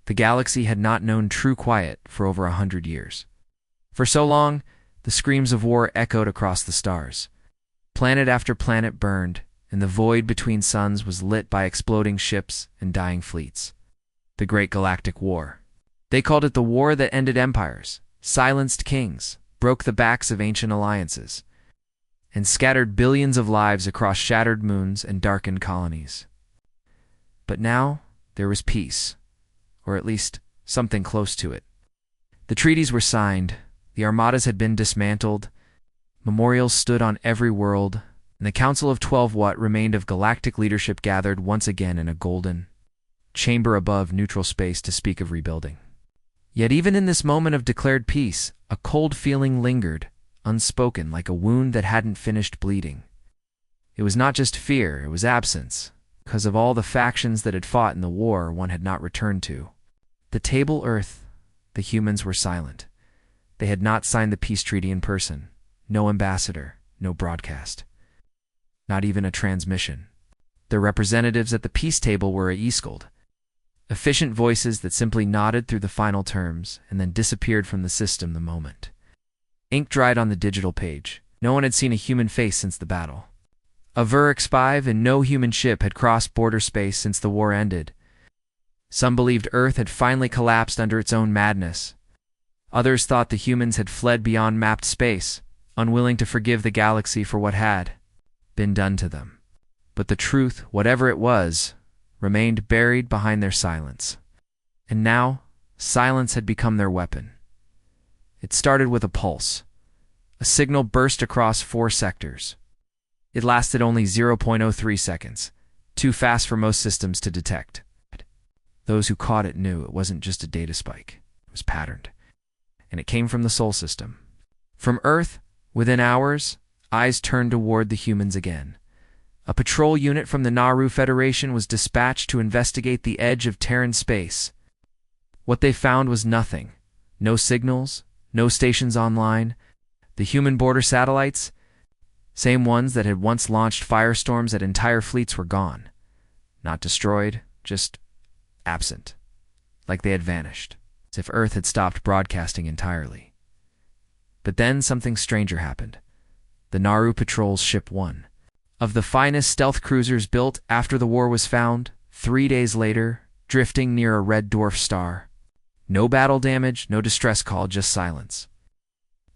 The galaxy had not known true quiet for over 100 years. For so long, the screams of war echoed across the stars. Planet after planet burned, and the void between suns was lit by exploding ships and dying fleets. The Great Galactic War. They called it the war that ended empires, silenced kings, broke the backs of ancient alliances, and scattered billions of lives across shattered moons and darkened colonies. But now, there was peace, or at least something close to it. The treaties were signed, the armadas had been dismantled, memorials stood on every world, and the Council of 12 remained of galactic leadership gathered once again in a golden chamber above neutral space to speak of rebuilding. Yet even in this moment of declared peace, a cold feeling lingered, unspoken, like a wound that hadn't finished bleeding. It was not just fear, it was absence, because of all the factions that had fought in the war one had not returned to. The table Earth, the humans were silent. They had not signed the peace treaty in person. No ambassador, no broadcast. Not even a transmission. Their representatives at the peace table were Aescald, efficient voices that simply nodded through the final terms and then disappeared from the system the moment. Ink dried on the digital page. No one had seen a human face since the battle. A Ver-X5 and no human ship had crossed border space since the war ended. Some believed Earth had finally collapsed under its own madness. Others thought the humans had fled beyond mapped space, unwilling to forgive the galaxy for what had been done to them. But the truth, whatever it was, remained buried behind their silence. And now, silence had become their weapon. It started with a pulse. A signal burst across 4 sectors. It lasted only 0.03 seconds, too fast for most systems to detect. Those who caught it knew it wasn't just a data spike. It was patterned. And it came from the Sol system. From Earth, within hours, eyes turned toward the humans again. A patrol unit from the Nauru Federation was dispatched to investigate the edge of Terran space. What they found was nothing. No signals, no stations online. The human border satellites, same ones that had once launched firestorms at entire fleets, were gone. Not destroyed, just absent. Like they had vanished, as if Earth had stopped broadcasting entirely. But then something stranger happened. The Nauru Patrol's Ship 1. Of the finest stealth cruisers built after the war was found, 3 days later, drifting near a red dwarf star. No battle damage, no distress call, just silence.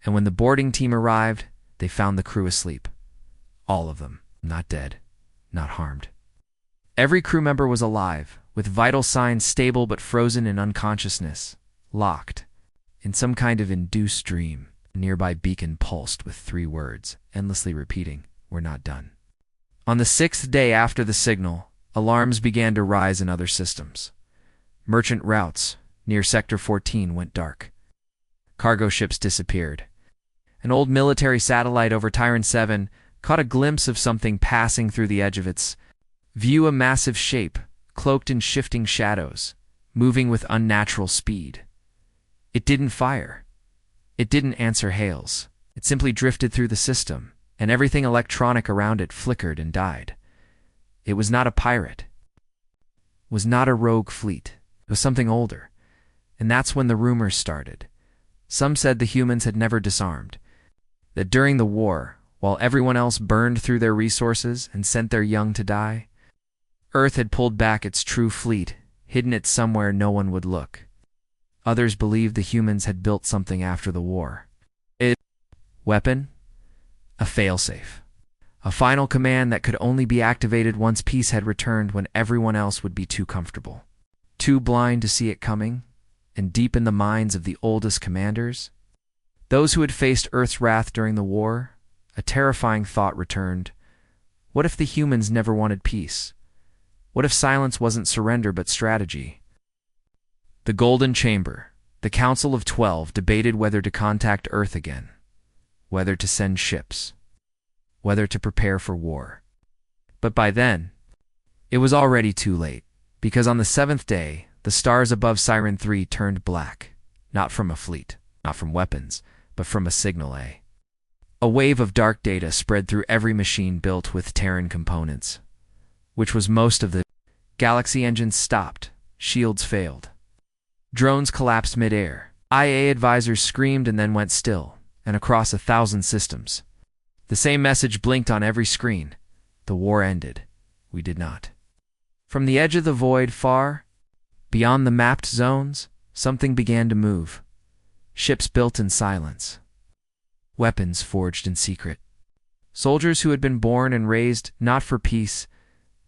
And when the boarding team arrived, they found the crew asleep. All of them, not dead, not harmed. Every crew member was alive, with vital signs stable but frozen in unconsciousness, locked in some kind of induced dream. A nearby beacon pulsed with 3 words, endlessly repeating, "We're not done." On the 6th day after the signal, alarms began to rise in other systems. Merchant routes near Sector 14 went dark. Cargo ships disappeared. An old military satellite over Tyran 7 caught a glimpse of something passing through the edge of its view, a massive shape, cloaked in shifting shadows, moving with unnatural speed. It didn't fire. It didn't answer hails. It simply drifted through the system, and everything electronic around it flickered and died. It was not a pirate. It was not a rogue fleet. It was something older. And that's when the rumors started. Some said the humans had never disarmed. That during the war, while everyone else burned through their resources and sent their young to die, Earth had pulled back its true fleet, hidden it somewhere no one would look. Others believed the humans had built something after the war. Weapon? A failsafe. A final command that could only be activated once peace had returned, when everyone else would be too comfortable, too blind to see it coming. And deep in the minds of the oldest commanders, those who had faced Earth's wrath during the war, a terrifying thought returned. What if the humans never wanted peace? What if silence wasn't surrender but strategy? The Golden Chamber, the Council of 12, debated whether to contact Earth again, whether to send ships, whether to prepare for war. But by then, it was already too late, because on the 7th day, the stars above Siren 3 turned black, not from a fleet, not from weapons, but from a signal. A wave of dark data spread through every machine built with Terran components, which was most of the galaxy. Engines stopped, shields failed. Drones collapsed mid-air. IA advisors screamed and then went still, and across 1,000 systems. The same message blinked on every screen. The war ended. We did not. From the edge of the void, far beyond the mapped zones, something began to move. Ships built in silence. Weapons forged in secret. Soldiers who had been born and raised not for peace,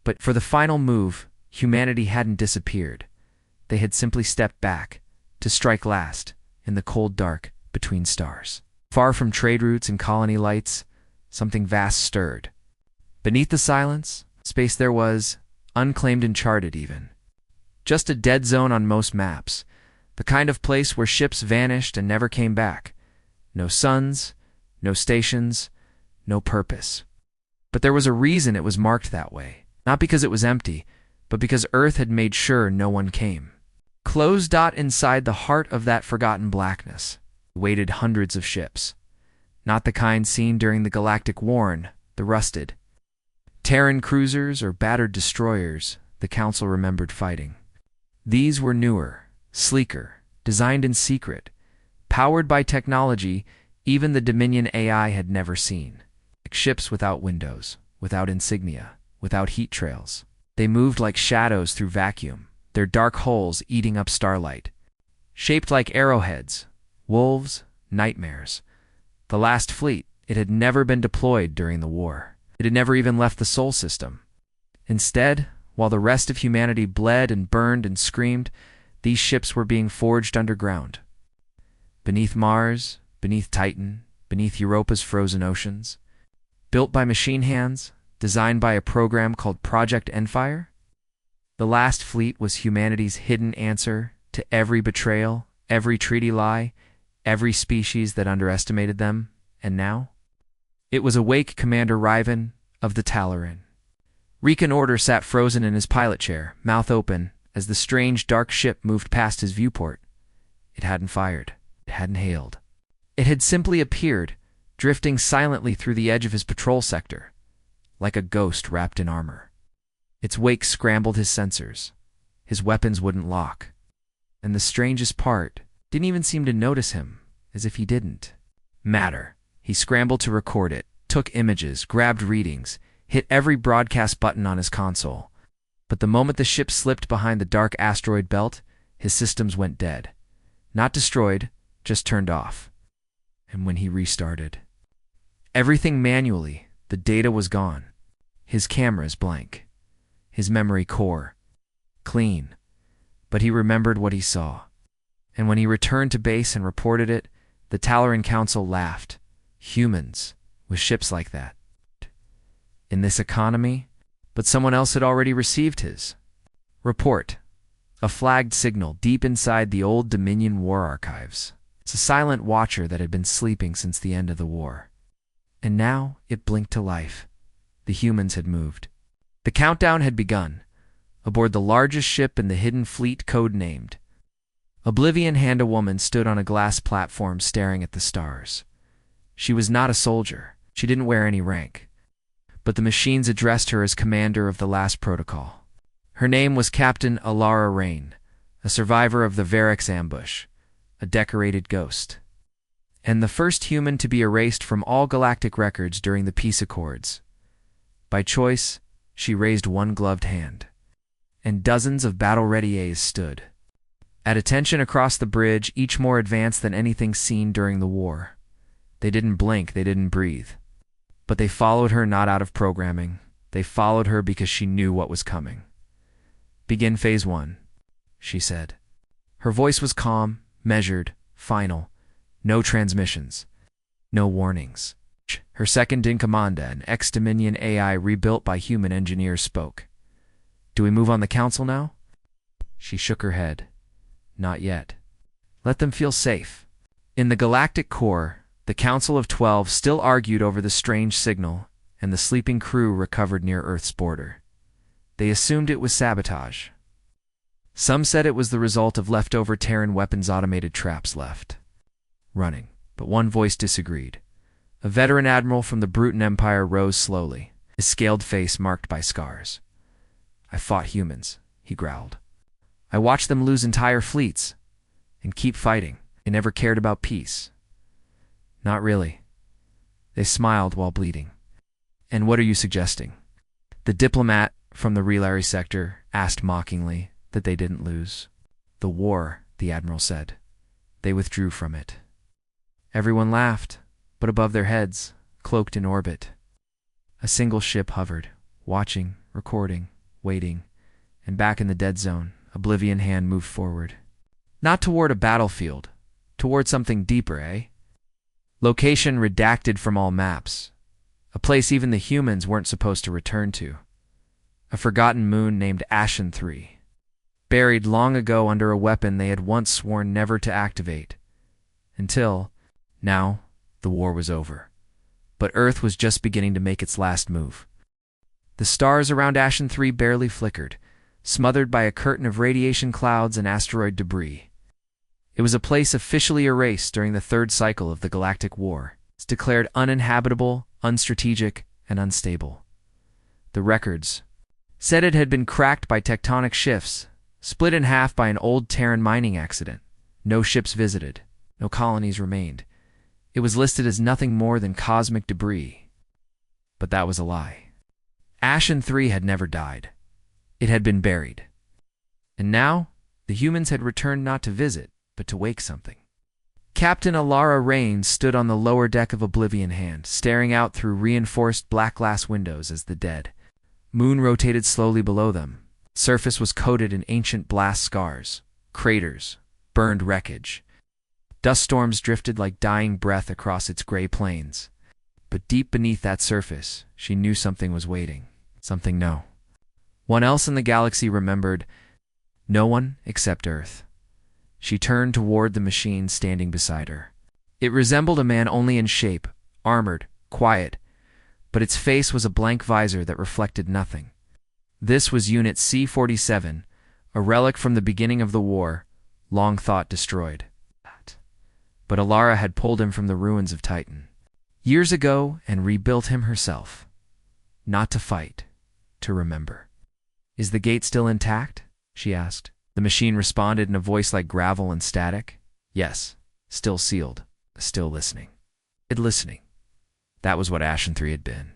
but for the final move. Humanity hadn't disappeared. They had simply stepped back, to strike last, in the cold dark between stars. Far from trade routes and colony lights, something vast stirred. Beneath the silence, space there was, unclaimed and charted even. Just a dead zone on most maps, the kind of place where ships vanished and never came back. No suns, no stations, no purpose. But there was a reason it was marked that way. Not because it was empty, but because Earth had made sure no one came. Closed inside the heart of that forgotten blackness waited hundreds of ships. Not the kind seen during the Galactic War, the rusted Terran cruisers or battered destroyers the Council remembered fighting. These were newer, sleeker, designed in secret, powered by technology even the Dominion AI had never seen. Like ships without windows, without insignia, without heat trails. They moved like shadows through vacuum, their dark holes eating up starlight. Shaped like arrowheads, wolves, nightmares. The last fleet, it had never been deployed during the war. It had never even left the Sol system. Instead, while the rest of humanity bled and burned and screamed, these ships were being forged underground. Beneath Mars, beneath Titan, beneath Europa's frozen oceans. Built by machine hands, designed by a program called Project Enfire. The last fleet was humanity's hidden answer to every betrayal, every treaty lie, every species that underestimated them, and now? It was awake Commander Riven of the Talaran. Rican Order sat frozen in his pilot chair, mouth open, as the strange dark ship moved past his viewport. It hadn't fired. It hadn't hailed. It had simply appeared, drifting silently through the edge of his patrol sector, like a ghost wrapped in armor. Its wake scrambled his sensors. His weapons wouldn't lock. And the strangest part, didn't even seem to notice him, as if he didn't matter. He scrambled to record it, took images, grabbed readings, hit every broadcast button on his console. But the moment the ship slipped behind the dark asteroid belt, his systems went dead. Not destroyed, just turned off. And when he restarted, everything manually, the data was gone. His cameras blank. His memory core clean. But he remembered what he saw. And when he returned to base and reported it, the Talaran Council laughed. Humans, with ships like that. In this economy? But someone else had already received his report. A flagged signal deep inside the old Dominion War archives. It's a silent watcher that had been sleeping since the end of the war. And now it blinked to life. The humans had moved. The countdown had begun. Aboard the largest ship in the hidden fleet code-named Oblivion Hand, a woman stood on a glass platform staring at the stars. She was not a soldier. She didn't wear any rank. But the machines addressed her as commander of the last protocol. Her name was Captain Alara Rain, a survivor of the Varix ambush, a decorated ghost, and the first human to be erased from all galactic records during the peace accords. By choice, she raised one gloved hand, and dozens of battle-ready A's stood. At attention across the bridge, each more advanced than anything seen during the war. They didn't blink, they didn't breathe. But they followed her not out of programming. They followed her because she knew what was coming. "Begin Phase 1, she said. Her voice was calm, measured, final. No transmissions. No warnings. Her second-in-command, an ex-Dominion AI rebuilt by human engineers, spoke. "Do we move on the Council now?" She shook her head. "Not yet. Let them feel safe." In the Galactic core, the Council of 12 still argued over the strange signal, and the sleeping crew recovered near Earth's border. They assumed it was sabotage. Some said it was the result of leftover Terran weapons automated traps left running, but one voice disagreed. A veteran admiral from the Bruton Empire rose slowly, his scaled face marked by scars. "I fought humans," he growled. "I watched them lose entire fleets, and keep fighting. They never cared about peace. Not really. They smiled while bleeding. And what are you suggesting? The diplomat from the Relary sector asked mockingly that they didn't lose. The war, the admiral said. They withdrew from it. Everyone laughed, but above their heads, cloaked in orbit, a single ship hovered, watching, recording, waiting, and back in the dead zone, Oblivion Hand moved forward. Not toward a battlefield, toward something deeper, eh? Location redacted from all maps. A place even the humans weren't supposed to return to. A forgotten moon named Ashen 3. Buried long ago under a weapon they had once sworn never to activate. Until, now, the war was over. But Earth was just beginning to make its last move. The stars around Ashen 3 barely flickered, smothered by a curtain of radiation clouds and asteroid debris. It was a place officially erased during the third cycle of the Galactic War. It's declared uninhabitable, unstrategic, and unstable. The records said it had been cracked by tectonic shifts, split in half by an old Terran mining accident. No ships visited, no colonies remained. It was listed as nothing more than cosmic debris. But that was a lie. Ashen 3 had never died. It had been buried. And now, the humans had returned not to visit, but to wake something. Captain Alara Rain stood on the lower deck of Oblivion Hand, staring out through reinforced black glass windows as the dead moon rotated slowly below them. Surface was coated in ancient blast scars, craters, burned wreckage. Dust storms drifted like dying breath across its gray plains. But deep beneath that surface, she knew something was waiting. Something no one else in the galaxy remembered. No one except Earth. She turned toward the machine standing beside her. It resembled a man only in shape, armored, quiet, but its face was a blank visor that reflected nothing. This was Unit C-47, a relic from the beginning of the war, long thought destroyed. But Alara had pulled him from the ruins of Titan years ago and rebuilt him herself. Not to fight, to remember. Is the gate still intact? She asked. The machine responded in a voice like gravel and static. Yes, still sealed, still listening. Listening. That was what Ashen 3 had been.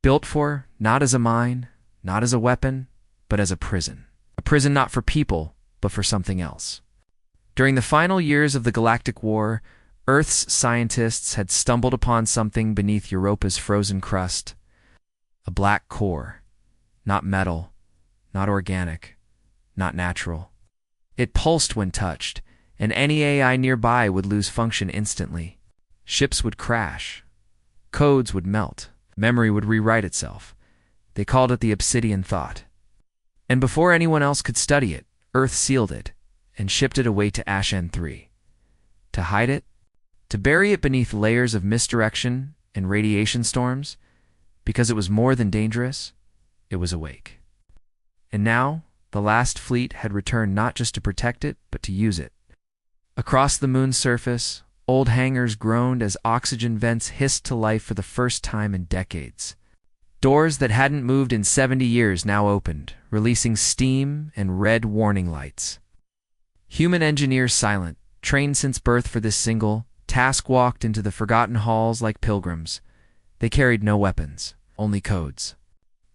Built for, not as a mine, not as a weapon, but as a prison. A prison not for people, but for something else. During the final years of the Galactic War, Earth's scientists had stumbled upon something beneath Europa's frozen crust. A black core. Not metal, not organic, not natural. It pulsed when touched, and any AI nearby would lose function instantly. Ships would crash. Codes would melt. Memory would rewrite itself. They called it the Obsidian Thought. And before anyone else could study it, Earth sealed it and shipped it away to Ashen 3. To hide it? To bury it beneath layers of misdirection and radiation storms? Because it was more than dangerous, it was awake. And now, the last fleet had returned not just to protect it, but to use it. Across the moon's surface, old hangars groaned as oxygen vents hissed to life for the first time in decades. Doors that hadn't moved in 70 years now opened, releasing steam and red warning lights. Human engineers silent, trained since birth for this single, task walked into the forgotten halls like pilgrims. They carried no weapons, only codes.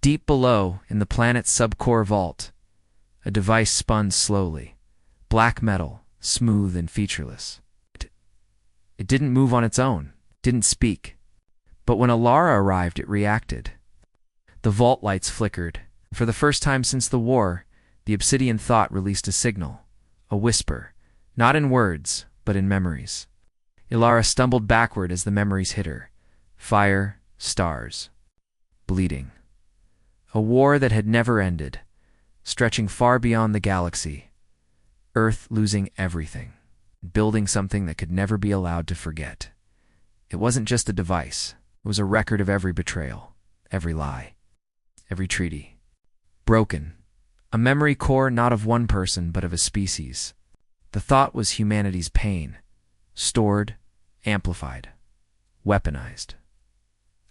Deep below, in the planet's subcore vault, a device spun slowly. Black metal, smooth and featureless. It didn't move on its own, didn't speak. But when Alara arrived, it reacted. The vault lights flickered. For the first time since the war, the Obsidian Thought released a signal, a whisper, not in words, but in memories. Alara stumbled backward as the memories hit her. Fire, stars, bleeding. A war that had never ended, stretching far beyond the galaxy. Earth losing everything, building something that could never be allowed to forget. It wasn't just a device. It was a record of every betrayal, every lie, every treaty. Broken. A memory core not of one person, but of a species. The thought was humanity's pain. Stored, amplified, weaponized.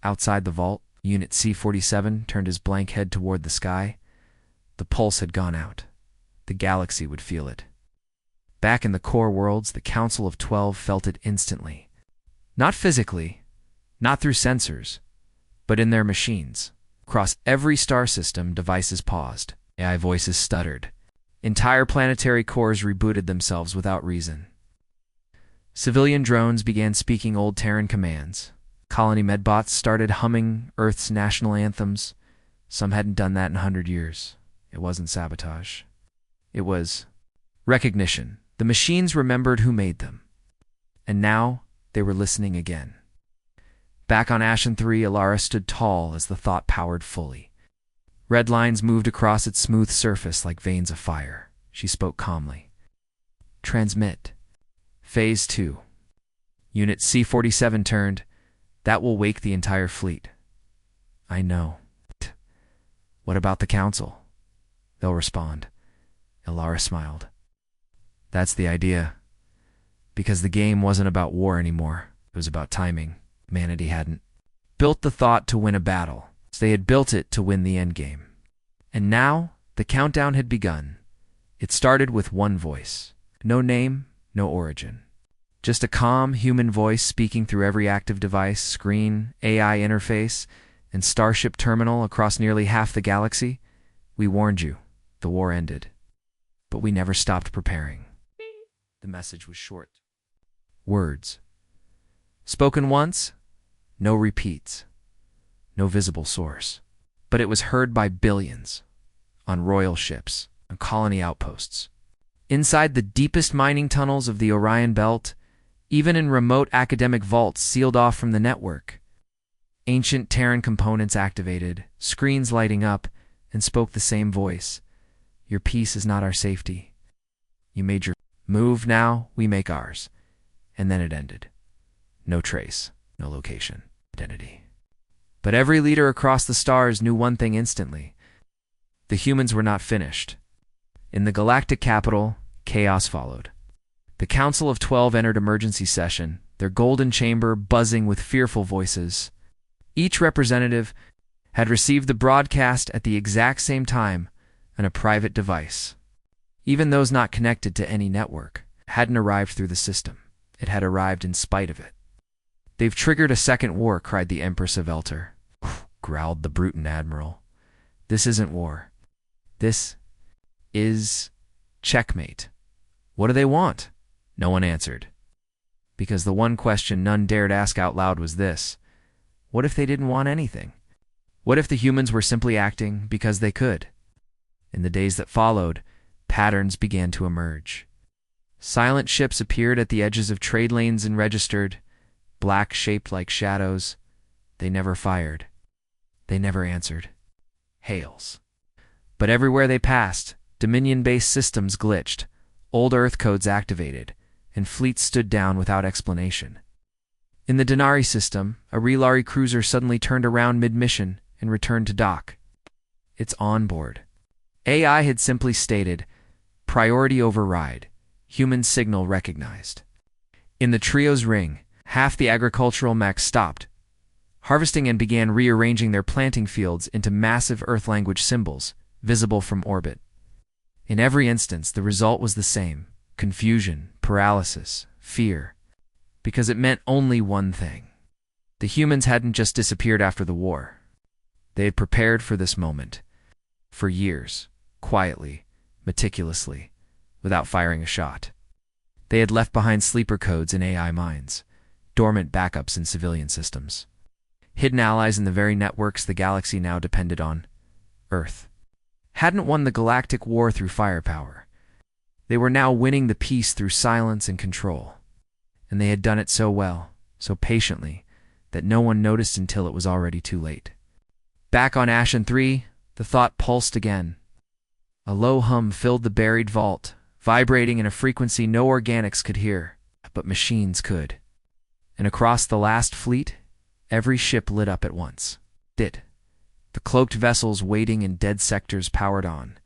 Outside the vault, Unit C-47 turned his blank head toward the sky. The pulse had gone out. The galaxy would feel it. Back in the core worlds, the Council of 12 felt it instantly. Not physically, not through sensors, but in their machines. Across every star system, devices paused. AI voices stuttered. Entire planetary cores rebooted themselves without reason. Civilian drones began speaking old Terran commands. Colony medbots started humming Earth's national anthems. Some hadn't done that in 100 years. It wasn't sabotage. It was recognition. The machines remembered who made them. And now they were listening again. Back on Ashen 3, Alara stood tall as the thought powered fully. Red lines moved across its smooth surface like veins of fire. She spoke calmly. Transmit. Phase 2. Unit C-47 turned. That will wake the entire fleet. I know. What about the Council? They'll respond. Alara smiled. That's the idea. Because the game wasn't about war anymore. It was about timing. Humanity hadn't built the thought to win a battle. They had built it to win the endgame. And now, the countdown had begun. It started with one voice. No name, no origin. Just a calm human voice speaking through every active device, screen, AI interface, and starship terminal across nearly half the galaxy. We warned you. The war ended. But we never stopped preparing. The message was short. Words. Spoken once, no repeats. No visible source. But it was heard by billions. On royal ships, on colony outposts. Inside the deepest mining tunnels of the Orion Belt, even in remote academic vaults sealed off from the network. Ancient Terran components activated, screens lighting up, and spoke the same voice. Your peace is not our safety. You made your move, now we make ours. And then it ended. No trace, no location, identity. But every leader across the stars knew one thing instantly. The humans were not finished. In the galactic capital, chaos followed. The Council of 12 entered emergency session, their golden chamber buzzing with fearful voices. Each representative had received the broadcast at the exact same time on a private device. Even those not connected to any network hadn't arrived through the system. It had arrived in spite of it. They've triggered a second war, cried the Empress of Elter. Growled the Bruton Admiral. This isn't war. This is checkmate. What do they want? No one answered. Because the one question none dared ask out loud was this. What if they didn't want anything? What if the humans were simply acting because they could? In the days that followed, patterns began to emerge. Silent ships appeared at the edges of trade lanes and registered, black shaped like shadows. They never fired. They never answered. Hails. But everywhere they passed, Dominion-based systems glitched, old Earth codes activated, and fleets stood down without explanation. In the Denari system, a Relari cruiser suddenly turned around mid-mission and returned to dock. It's on board. AI had simply stated, priority override, human signal recognized. In the trio's ring, half the agricultural mechs stopped harvesting and began rearranging their planting fields into massive Earth language symbols, visible from orbit. In every instance, the result was the same: confusion, paralysis, fear, because it meant only one thing. The humans hadn't just disappeared after the war. They had prepared for this moment. For years, quietly, meticulously, without firing a shot. They had left behind sleeper codes in AI minds, dormant backups in civilian systems, hidden allies in the very networks the galaxy now depended on. Earth hadn't won the galactic war through firepower. They were now winning the peace through silence and control. And they had done it so well, so patiently, that no one noticed until it was already too late. Back on Ashen 3, the thought pulsed again. A low hum filled the buried vault, vibrating in a frequency no organics could hear, but machines could. And across the last fleet, every ship lit up at once. The cloaked vessels waiting in dead sectors powered on.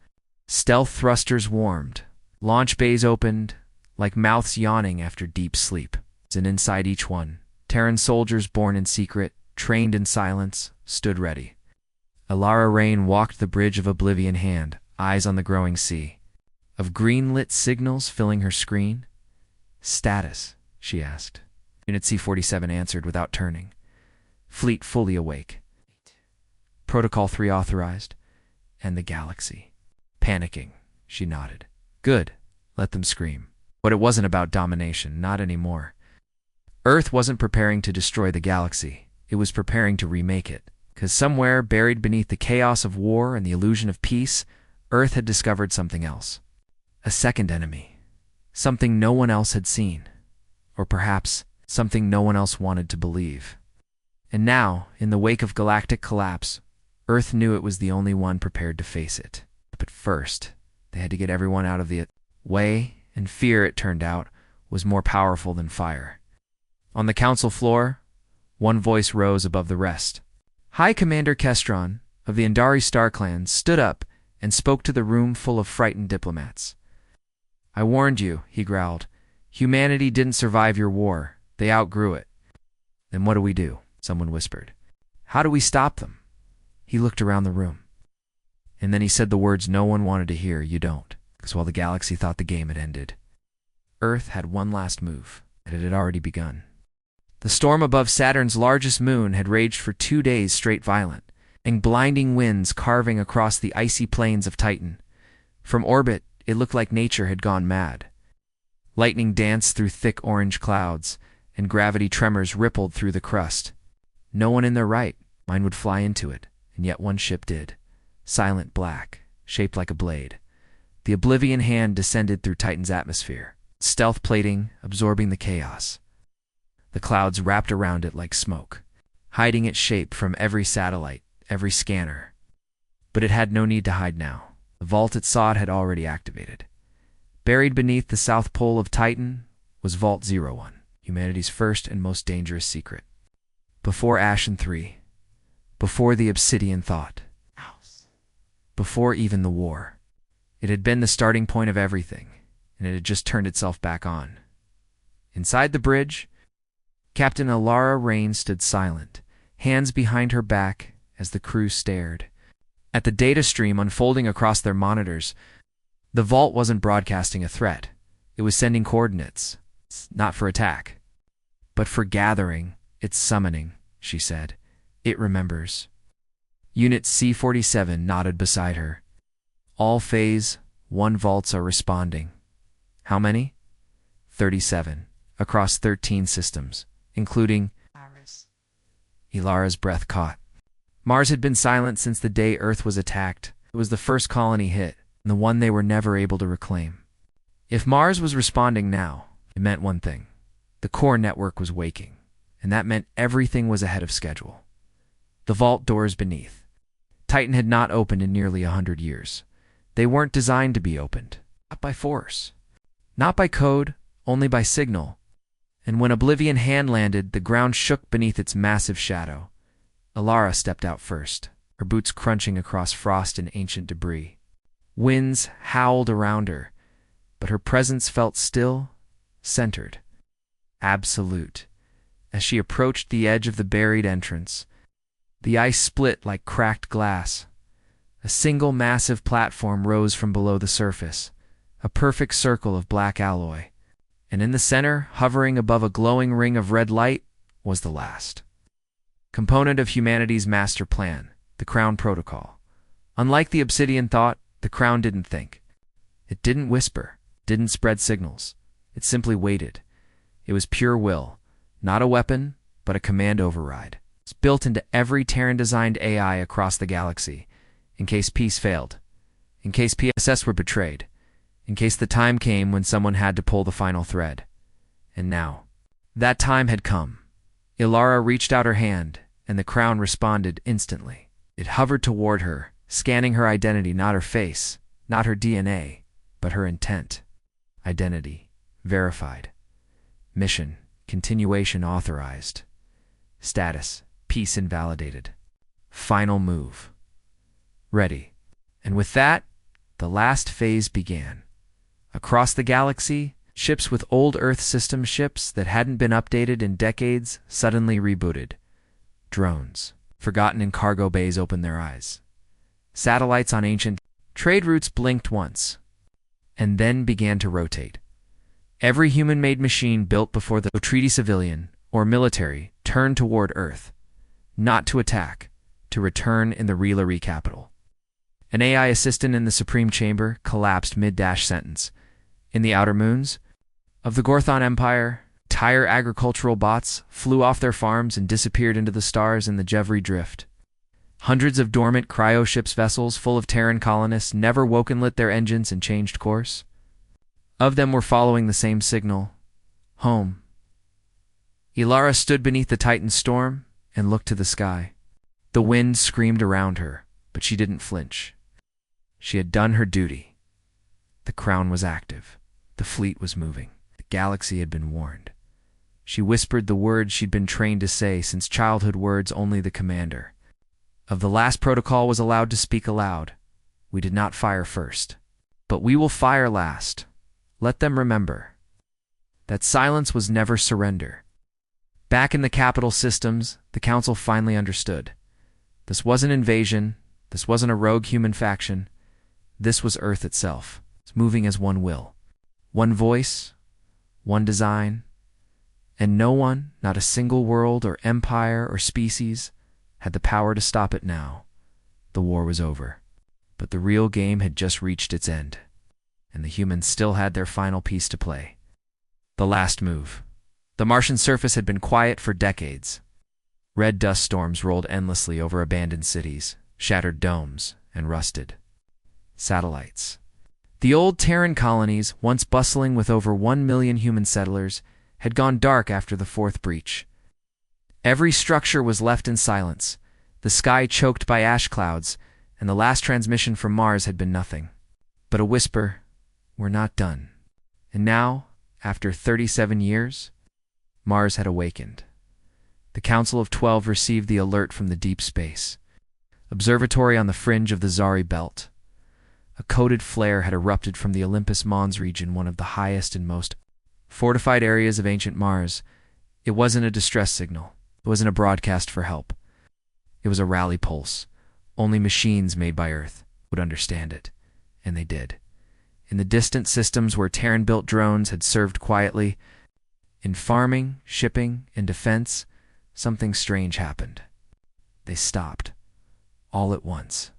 Stealth thrusters warmed. Launch bays opened, like mouths yawning after deep sleep. And inside each one, Terran soldiers born in secret, trained in silence, stood ready. Alara Rain walked the bridge of oblivion hand, eyes on the growing sea. of green-lit signals filling her screen. "Status," she asked. Unit C-47 answered without turning. "Fleet fully awake. Protocol 3 authorized. And the galaxy." Panicking, she nodded. "Good. Let them scream." But it wasn't about domination, not anymore. Earth wasn't preparing to destroy the galaxy. It was preparing to remake it. Because somewhere, buried beneath the chaos of war and the illusion of peace, Earth had discovered something else. A second enemy. Something no one else had seen. Or perhaps, something no one else wanted to believe. And now, in the wake of galactic collapse, Earth knew it was the only one prepared to face it. But first, they had to get everyone out of the way, and fear, it turned out, was more powerful than fire. On the council floor, one voice rose above the rest. High Commander Kestron, of the Andari Star Clan, stood up and spoke to the room full of frightened diplomats. "I warned you," he growled. "Humanity didn't survive your war. They outgrew it." "Then what do we do?" someone whispered. "How do we stop them?" He looked around the room. And then he said the words no one wanted to hear, "You don't." Because while the galaxy thought the game had ended, Earth had one last move, and it had already begun. The storm above Saturn's largest moon had raged for 2 days straight, violent, and blinding winds carving across the icy plains of Titan. From orbit, it looked like nature had gone mad. Lightning danced through thick orange clouds, and gravity tremors rippled through the crust. No one in their right mind would fly into it, and yet one ship did. Silent black, shaped like a blade. The Oblivion hand descended through Titan's atmosphere, stealth plating, absorbing the chaos. The clouds wrapped around it like smoke, hiding its shape from every satellite, every scanner. But it had no need to hide now. The vault it sought had already activated. Buried beneath the south pole of Titan was Vault 01, humanity's first and most dangerous secret. Before Ashen 3, before the Obsidian Thought, before even the war, it had been the starting point of everything, and it had just turned itself back on. Inside the bridge, Captain Alara Rain stood silent, hands behind her back as the crew stared. At the data stream unfolding across their monitors, the vault wasn't broadcasting a threat. It was sending coordinates, not for attack, but for gathering. "It's summoning," she said. "It remembers." Unit C-47 nodded beside her. "All phase 1 vaults are responding." "How many?" 37, across 13 systems, including Mars. Ilara's breath caught. Mars had been silent since the day Earth was attacked. It was the first colony hit, and the one they were never able to reclaim. If Mars was responding now, it meant one thing. The core network was waking, and that meant everything was ahead of schedule. The vault doors beneath. Titan had not opened in nearly 100 years. They weren't designed to be opened, not by force, not by code, only by signal. And when Oblivion hand landed, the ground shook beneath its massive shadow. Alara stepped out first, her boots crunching across frost and ancient debris. Winds howled around her, but her presence felt still, centered, absolute. As she approached the edge of the buried entrance, the ice split like cracked glass. A single massive platform rose from below the surface, a perfect circle of black alloy. And in the center, hovering above a glowing ring of red light, was the last component of humanity's master plan, the Crown Protocol. Unlike the Obsidian Thought, the Crown didn't think. It didn't whisper, didn't spread signals. It simply waited. It was pure will, not a weapon, but a command override. It's built into every Terran-designed AI across the galaxy, in case peace failed, in case PSS were betrayed, in case the time came when someone had to pull the final thread. And now, that time had come. Ilara reached out her hand, and the Crown responded instantly. It hovered toward her, scanning her identity, not her face, not her DNA, but her intent. Identity verified. Mission continuation authorized. Status peace invalidated. Final move ready. And with that, the last phase began. Across the galaxy, ships with old Earth system ships that hadn't been updated in decades suddenly rebooted. Drones, forgotten in cargo bays, opened their eyes. Satellites on ancient trade routes blinked once. and then began to rotate. Every human-made machine built before the treaty civilian or military turned toward Earth, not to attack, to return in the Relary capital. An AI assistant in the Supreme Chamber collapsed mid-sentence. In the outer moons of the Gorthon Empire, entire agricultural bots flew off their farms and disappeared into the stars in the Jevry Drift. Hundreds of dormant cryoships vessels full of Terran colonists never woke and lit their engines and changed course. Of them were following the same signal, home. Ilara stood beneath the Titan storm and looked to the sky. The wind screamed around her, but she didn't flinch. She had done her duty. The crown was active. The fleet was moving. The galaxy had been warned. She whispered the words she'd been trained to say since childhood words only the commander. Of the last protocol was allowed to speak aloud. We did not fire first. But we will fire last. Let them remember. That silence was never surrender. Back in the capital systems, the Council finally understood. This wasn't invasion. This wasn't a rogue human faction. This was Earth itself. It's moving as one will. One voice, one design, and no one, not a single world or empire or species, had the power to stop it now. The war was over. But the real game had just reached its end, and the humans still had their final piece to play. The last move. The Martian surface had been quiet for decades. Red dust storms rolled endlessly over abandoned cities, shattered domes, and rusted satellites. The old Terran colonies, once bustling with over 1 million human settlers, had gone dark after the fourth breach. Every structure was left in silence, the sky choked by ash clouds, and the last transmission from Mars had been nothing. But a whisper, "We're not done." And now, after 37 years, Mars had awakened. The Council of 12 received the alert from the deep space observatory on the fringe of the Zari Belt. A coded flare had erupted from the Olympus Mons region, one of the highest and most fortified areas of ancient Mars. It wasn't a distress signal. It wasn't a broadcast for help. It was a rally pulse. Only machines made by Earth would understand it, and they did. In the distant systems where Terran-built drones had served quietly, in farming, shipping, and defense, something strange happened. They stopped, all at once.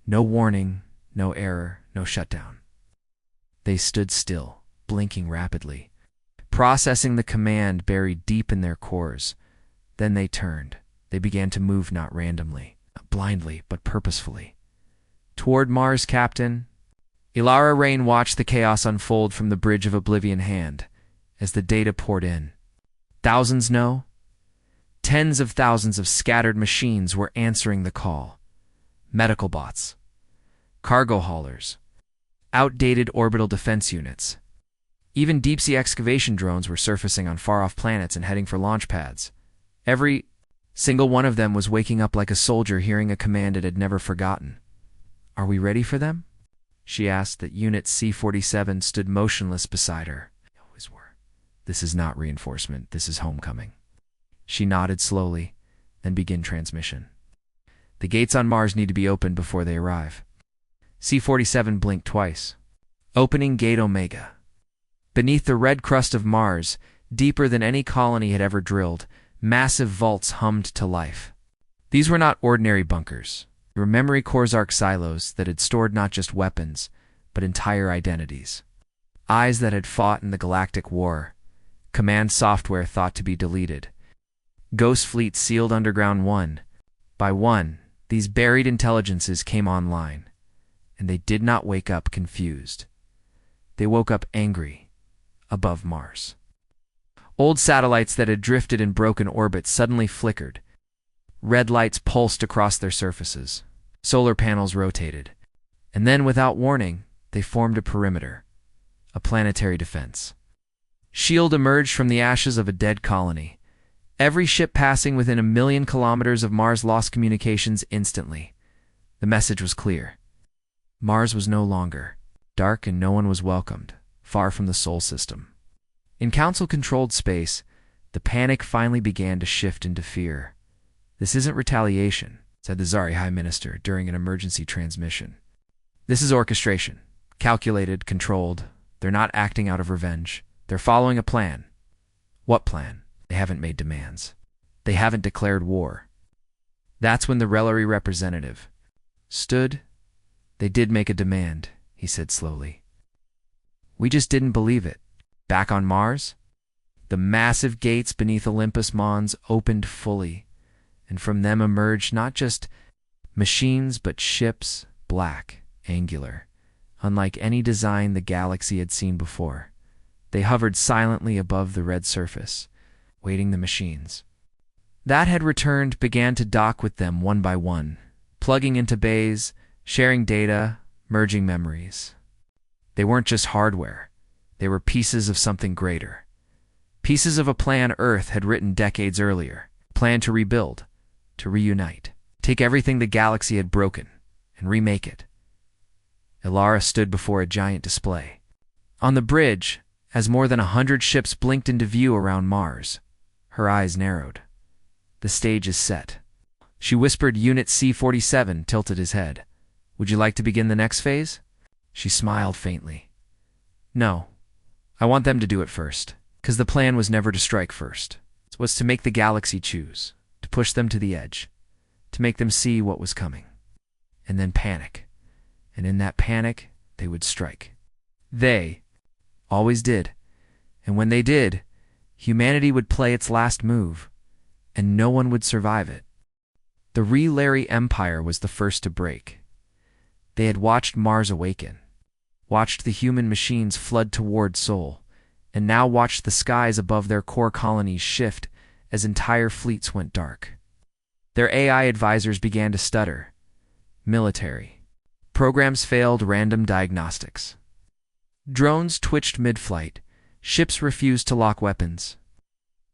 No warning, no error, no shutdown. They stood still, blinking rapidly, processing the command buried deep in their cores. Then they turned. They began to move not randomly, not blindly, but purposefully. Toward Mars, Captain. Ilara Rain watched the chaos unfold from the bridge of Oblivion hand as the data poured in. Thousands no. Tens of thousands of scattered machines were answering the call. Medical bots, cargo haulers, outdated orbital defense units. Even deep-sea excavation drones were surfacing on far-off planets and heading for launch pads. Every single one of them was waking up like a soldier hearing a command it had never forgotten. "Are we ready for them?" she asked. That Unit C-47 stood motionless beside her. They always were. "This is not reinforcement. This is homecoming." She nodded slowly, then began transmission. "The gates on Mars need to be opened before they arrive." C-47 blinked twice. Opening Gate Omega. Beneath the red crust of Mars, deeper than any colony had ever drilled, massive vaults hummed to life. These were not ordinary bunkers. They were memory cores arc silos that had stored not just weapons, but entire identities. Eyes that had fought in the Galactic War. Command software thought to be deleted. Ghost fleets sealed underground one by one. These buried intelligences came online, and they did not wake up confused. They woke up angry, above Mars. Old satellites that had drifted in broken orbit suddenly flickered. Red lights pulsed across their surfaces. Solar panels rotated. And then, without warning, they formed a perimeter, a planetary defense. SHIELD emerged from the ashes of a dead colony. Every ship passing within 1,000,000 kilometers of Mars lost communications instantly. The message was clear. Mars was no longer dark, and no one was welcomed, far from the Sol system. In Council-controlled space, the panic finally began to shift into fear. "This isn't retaliation," said the Zari High Minister during an emergency transmission. "This is orchestration. Calculated, controlled. They're not acting out of revenge. They're following a plan. What plan? They haven't made demands. They haven't declared war. That's when the Rellery representative stood. They did make a demand, he said slowly. We just didn't believe it. Back on Mars, the massive gates beneath Olympus Mons opened fully, and from them emerged not just machines but ships, black, angular, unlike any design the galaxy had seen before. They hovered silently above the red surface, waiting the machines that had returned began to dock with them one by one, plugging into bays, sharing data, merging memories. They weren't just hardware. They were pieces of something greater. Pieces of a plan Earth had written decades earlier. Plan to rebuild, to reunite, take everything the galaxy had broken, and remake it. Ilara stood before a giant display. On the bridge, as more than 100 ships blinked into view around Mars, her eyes narrowed. The stage is set. She whispered. Unit C-47 tilted his head. Would you like to begin the next phase? She smiled faintly. No. I want them to do it first, because the plan was never to strike first. It was to make the galaxy choose, to push them to the edge, to make them see what was coming, and then panic. And in that panic, they would strike. They always did. And when they did, humanity would play its last move, and no one would survive it. The Rellery Empire was the first to break. They had watched Mars awaken, watched the human machines flood toward Sol, and now watched the skies above their core colonies shift as entire fleets went dark. Their AI advisors began to stutter. Military. Programs failed. Random diagnostics. Drones twitched mid-flight. Ships refused to lock weapons.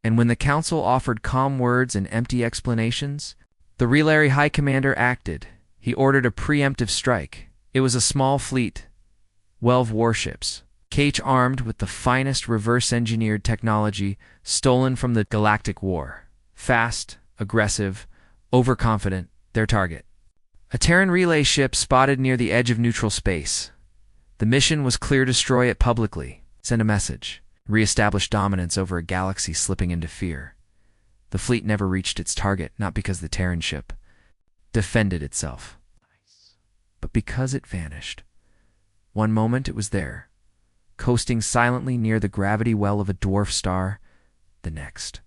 And when the Council offered calm words and empty explanations, the Rellery High Commander acted. He ordered a preemptive strike. It was a small fleet, 12 warships, each armed with the finest reverse-engineered technology stolen from the Galactic War. Fast, aggressive, overconfident, their target. A Terran relay ship spotted near the edge of neutral space. The mission was clear: destroy it publicly, send a message, re-establish dominance over a galaxy slipping into fear. The fleet never reached its target, not because the Terran ship defended itself, but because it vanished. One moment it was there, coasting silently near the gravity well of a dwarf star. The next,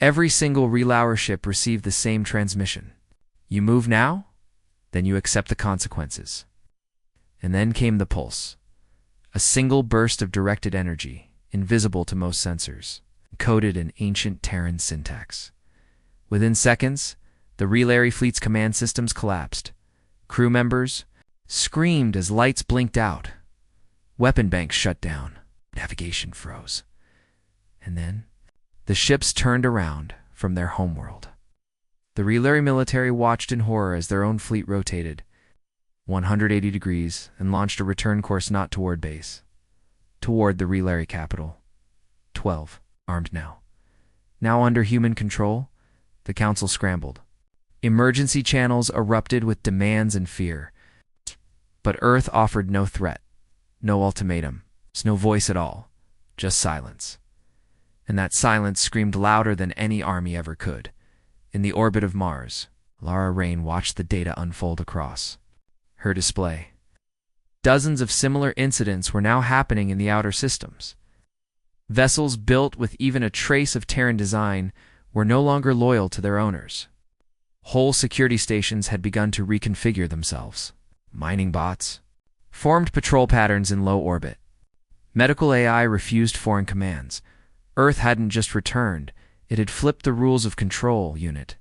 every single Rellery ship received the same transmission. You move now, then you accept the consequences. And then came the pulse, a single burst of directed energy, invisible to most sensors, encoded in ancient Terran syntax. Within seconds, the Rellery fleet's command systems collapsed. Crew members screamed as lights blinked out. Weapon banks shut down. Navigation froze. And then, the ships turned around from their homeworld. The Rellery military watched in horror as their own fleet rotated 180 degrees and launched a return course not toward base, toward the Rellery capital. 12, armed now. Now under human control, the Council scrambled. Emergency channels erupted with demands and fear. But Earth offered no threat, no ultimatum, no voice at all, just silence. And that silence screamed louder than any army ever could. In the orbit of Mars, Lara Rain watched the data unfold across her display. Dozens of similar incidents were now happening in the outer systems. Vessels built with even a trace of Terran design were no longer loyal to their owners. Whole security stations had begun to reconfigure themselves. Mining bots formed patrol patterns in low orbit. Medical AI refused foreign commands. Earth hadn't just returned, it had flipped the rules of control. Unit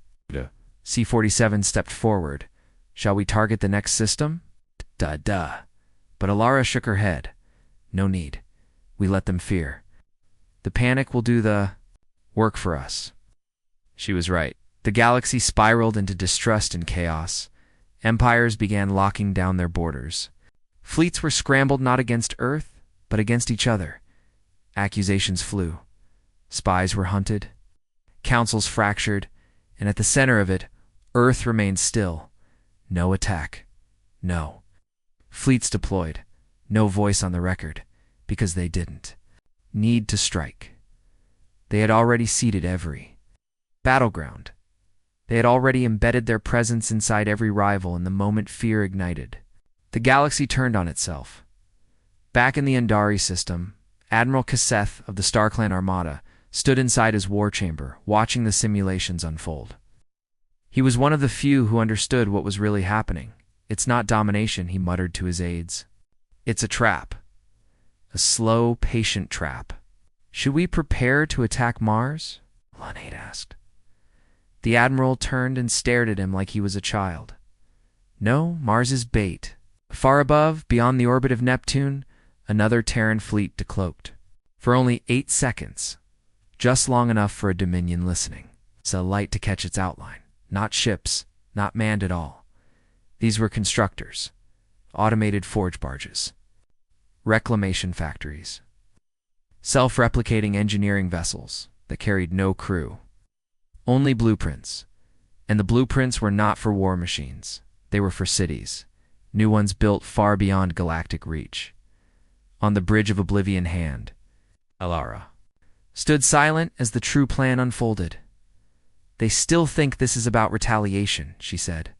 C-47 stepped forward. Shall we target the next system? Duh. But Ilara shook her head. No need. We let them fear. The panic will do the work for us. She was right. The galaxy spiraled into distrust and chaos. Empires began locking down their borders. Fleets were scrambled not against Earth, but against each other. Accusations flew. Spies were hunted. Councils fractured. And at the center of it, Earth remained still. No attack. No. Fleets deployed. No voice on the record, because they didn't need to strike. They had already seeded every battleground. They had already embedded their presence inside every rival, and the moment fear ignited, the galaxy turned on itself. Back in the Andari system, Admiral Kaseth of the StarClan Armada stood inside his war chamber, watching the simulations unfold. He was one of the few who understood what was really happening. "It's not domination," he muttered to his aides. "It's a trap. A slow, patient trap." "Should we prepare to attack Mars?" Lunate asked. The Admiral turned and stared at him like he was a child. "No, Mars is bait." Far above, beyond the orbit of Neptune, another Terran fleet decloaked. For only 8 seconds, just long enough for a Dominion listening. It's a light to catch its outline. Not ships, not manned at all. These were constructors, automated forge barges, reclamation factories, self-replicating engineering vessels that carried no crew. Only blueprints. And the blueprints were not for war machines. They were for cities. New ones built far beyond galactic reach. On the bridge of Oblivion hand, Alara stood silent as the true plan unfolded. "They still think this is about retaliation," she said.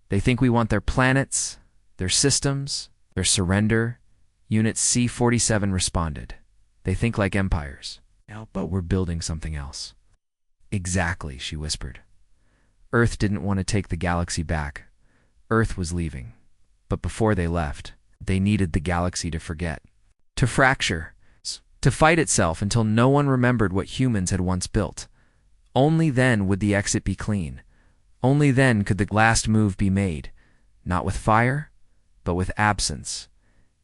"They think we want their planets, their systems, their surrender." Unit C-47 responded. "They think like empires. But we're building something else." "Exactly," she whispered. Earth didn't want to take the galaxy back. Earth was leaving. But before they left, they needed the galaxy to forget, to fracture, to fight itself until no one remembered what humans had once built. Only then would the exit be clean. Only then could the last move be made, not with fire, but with absence.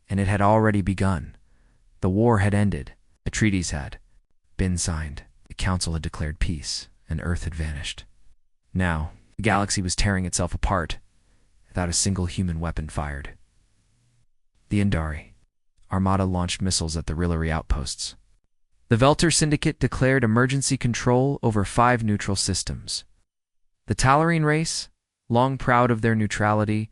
And it had already begun. The war had ended. The treaties had been signed. The Council had declared peace, and Earth had vanished. Now, the galaxy was tearing itself apart, without a single human weapon fired. The Andari Armada launched missiles at the Rillary outposts. The Velter Syndicate declared emergency control over 5 neutral systems. The Talarine race, long proud of their neutrality,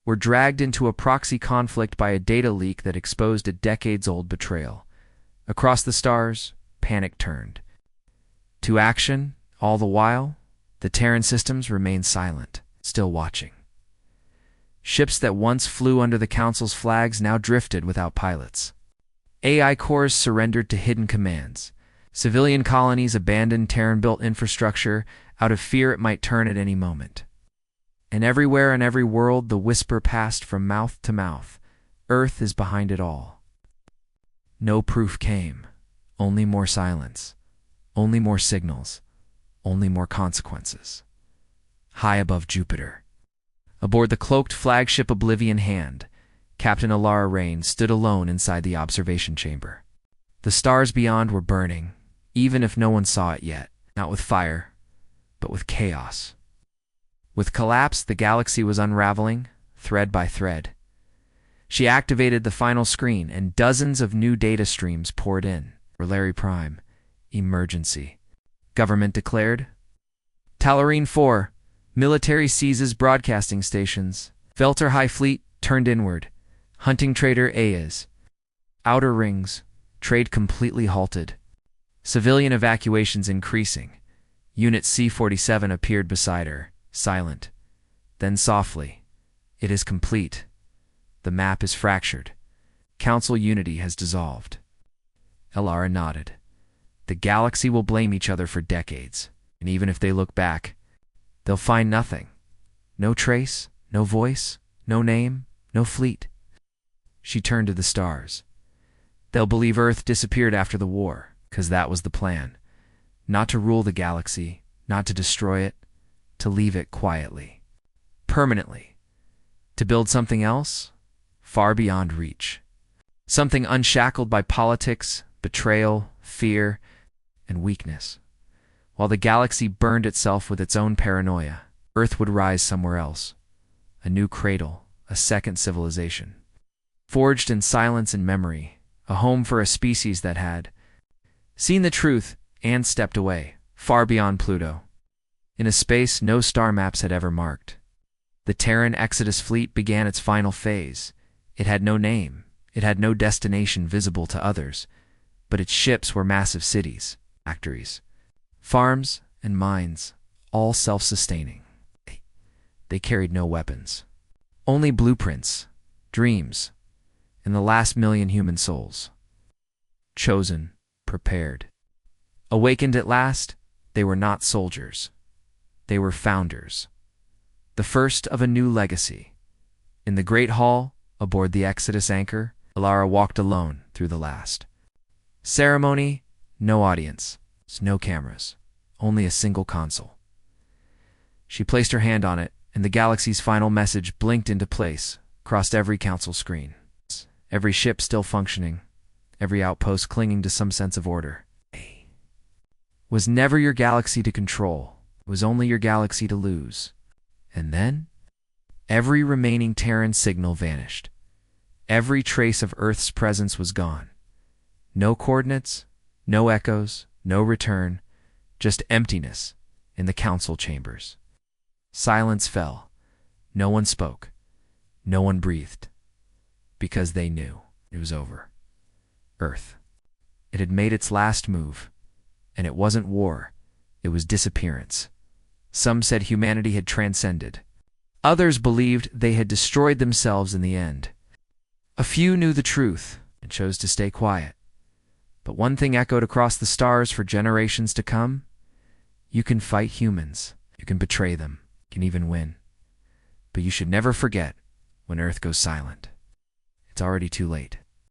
were dragged into a proxy conflict by a data leak that exposed a decades-old betrayal. Across the stars, panic turned to action. All the while, the Terran systems remained silent, still watching. Ships that once flew under the Council's flags now drifted without pilots. AI cores surrendered to hidden commands. Civilian colonies abandoned Terran-built infrastructure out of fear it might turn at any moment. And everywhere in every world, the whisper passed from mouth to mouth. Earth is behind it all. No proof came. Only more silence. Only more signals. Only more consequences. High above Jupiter, aboard the cloaked flagship Oblivion Hand, Captain Alara Rain stood alone inside the observation chamber. The stars beyond were burning, even if no one saw it yet. Not with fire, but with chaos. With collapse, the galaxy was unraveling, thread by thread. She activated the final screen, and dozens of new data streams poured in. Relary Prime. Emergency. Government declared. Talarine 4. Military seizes broadcasting stations. Velter High Fleet turned inward. Hunting trader Ayaz. Outer rings. Trade completely halted. Civilian evacuations increasing. Unit C-47 appeared beside her, silent. Then softly. It is complete. The map is fractured. Council unity has dissolved. Alara nodded. The galaxy will blame each other for decades, and even if they look back, they'll find nothing. No trace, no voice, no name, no fleet. She turned to the stars. They'll believe Earth disappeared after the war, 'cause that was the plan. Not to rule the galaxy, not to destroy it, to leave it quietly. Permanently. To build something else, far beyond reach. Something unshackled by politics, betrayal, fear, and weakness. While the galaxy burned itself with its own paranoia, Earth would rise somewhere else. A new cradle, a second civilization. Forged in silence and memory, a home for a species that had seen the truth and stepped away, far beyond Pluto. In a space no star maps had ever marked. The Terran Exodus fleet began its final phase. It had no name. It had no destination visible to others, but its ships were massive cities, factories, farms, and mines, all self-sustaining. They carried no weapons, only blueprints, dreams, and the last million human souls. Chosen, prepared, awakened at last, they were not soldiers. They were founders, the first of a new legacy. In the Great Hall, aboard the Exodus anchor, Alara walked alone through the last ceremony. No audience, no cameras, only a single console. She placed her hand on it, and the galaxy's final message blinked into place, across every council screen. Every ship still functioning, every outpost clinging to some sense of order. Was never your galaxy to control, it was only your galaxy to lose. And then, every remaining Terran signal vanished. Every trace of Earth's presence was gone. No coordinates, no echoes, no return, just emptiness in the council chambers. Silence fell. No one spoke. No one breathed. Because they knew it was over. Earth. It had made its last move. And it wasn't war. It was disappearance. Some said humanity had transcended. Others believed they had destroyed themselves in the end. A few knew the truth and chose to stay quiet. But one thing echoed across the stars for generations to come. You can fight humans. You can betray them. You can even win. But you should never forget when Earth goes silent. It's already too late.